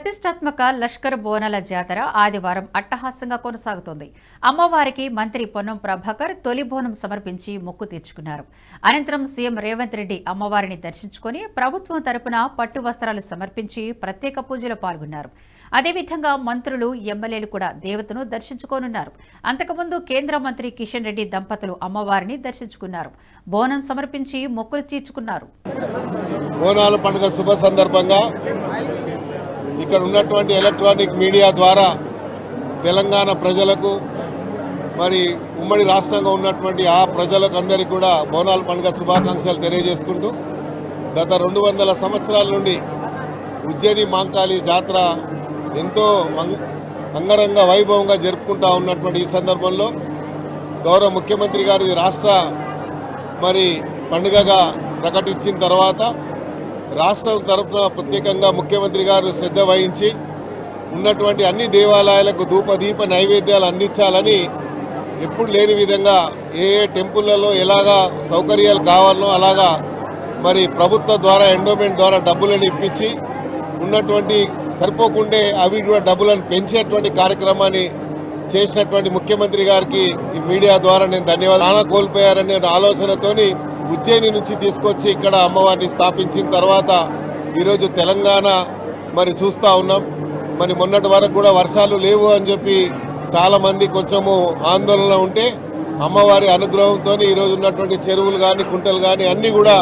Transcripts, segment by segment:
ప్రతిష్టాత్మక లష్కర్ బోనాల జాతర ఆదివారం అట్టహాసంగా కొనసాగుతోంది. అమ్మవారికి మంత్రి పొన్నం ప్రభాకర్ తొలి బోనం సమర్పించి మొక్కు తీర్చుకున్నారు. అనంతరం సీఎం రేవంత్ రెడ్డి అమ్మవారిని దర్శించుకుని ప్రభుత్వం తరపున పట్టు వస్త్రాలు సమర్పించి ప్రత్యేక పూజలో పాల్గొన్నారు. అదేవిధంగా మంత్రులు, ఎమ్మెల్యేలు కూడా దేవతను దర్శించుకోనున్నారు. అంతకుముందు కేంద్ర మంత్రి కిషన్ రెడ్డి దంపతులు అమ్మవారిని దర్శించుకున్నారు. బోనం సమర్పించి మొక్కులు తీర్చుకున్నారు. బోనాల పండుగ శుభ సందర్భంగా ఇక్కడ ఉన్నటువంటి ఎలక్ట్రానిక్ మీడియా ద్వారా తెలంగాణ ప్రజలకు మరి ఉమ్మడి రాష్ట్రంగా ఉన్నటువంటి ఆ ప్రజలకు అందరికీ కూడా బోనాల పండుగ శుభాకాంక్షలు తెలియజేసుకుంటూ గత 200 సంవత్సరాల నుండి ఉజ్జయిని మాంకాళి జాతర ఎంతో అంగరంగ వైభవంగా జరుపుకుంటా ఉన్నటువంటి ఈ సందర్భంలో గౌరవ ముఖ్యమంత్రి గారి రాష్ట్ర మరి పండుగగా ప్రకటించిన తర్వాత రాష్ట్రం తరఫున ప్రత్యేకంగా ముఖ్యమంత్రి గారు శ్రద్ధ వహించి ఉన్నటువంటి అన్ని దేవాలయాలకు ధూపదీప నైవేద్యాలు అందించాలని ఎప్పుడు లేని విధంగా ఏ టెంపుల్లలో ఎలాగా సౌకర్యాలు కావాలనో అలాగా మరి ప్రభుత్వ ద్వారా ఎండోమెంట్ ద్వారా డబ్బులను ఇప్పించి ఉన్నటువంటి సరిపోకుండే అవి కూడా డబ్బులను పెంచేటువంటి కార్యక్రమాన్ని చేసినటువంటి ముఖ్యమంత్రి గారికి ఈ మీడియా ద్వారా నేను ధన్యవాదాలు కోల్పోయారనే ఆలోచనతోని ఉజ్జయిని నుంచి తీసుకొచ్చి ఇక్కడ అమ్మవారిని స్థాపించిన తర్వాత ఈరోజు తెలంగాణ మరి చూస్తూ ఉన్నాం. మరి మొన్నటి వరకు కూడా వర్షాలు లేవు అని చెప్పి చాలామంది కొంచెము ఆందోళన ఉంటే అమ్మవారి అనుగ్రహంతో ఈరోజు ఉన్నటువంటి చెరువులు కానీ కుంటలు కానీ అన్నీ కూడా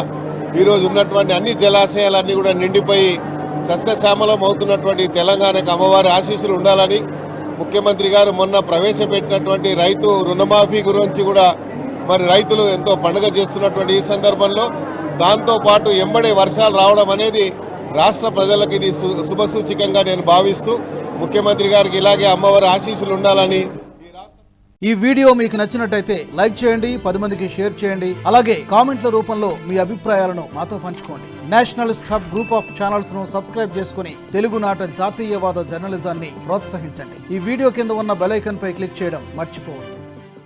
ఈరోజు ఉన్నటువంటి అన్ని జలాశయాలన్నీ కూడా నిండిపోయి సస్యశ్యామలం అవుతున్నటువంటి తెలంగాణకు అమ్మవారి ఆశీస్సులు ఉండాలని ముఖ్యమంత్రి గారు మొన్న ప్రవేశపెట్టినటువంటి రైతు రుణమాఫీ గురించి కూడా మరి రైతులు ఎంతో పండుగ చేస్తున్నటువంటి ఈ సందర్భంలో దాంతోపాటు ఎంబడే వర్షాలు రావడం అనేది రాష్ట్ర ప్రజలకు ఇది శుభసూచకంగా నేను భావిస్తూ ముఖ్యమంత్రి గారికి ఇలాగే అమ్మవారి ఆశీస్సులు ఉండాలని. ఈ వీడియో మీకు నచ్చినట్టయితే లైక్ చేయండి, 10 మందికి షేర్ చేయండి. అలాగే కామెంట్ల రూపంలో మీ అభిప్రాయాలను మాతో పంచుకోండి. Nationalist hub group of channels ను సబ్స్క్రైబ్ చేసుకుని తెలుగునాట జాతీయవాద జర్నలిజాన్ని ప్రోత్సహించండి. ఈ వీడియో కింద ఉన్న బెల్ ఐకాన్ పై క్లిక్ చేయడం మర్చిపోవద్దు.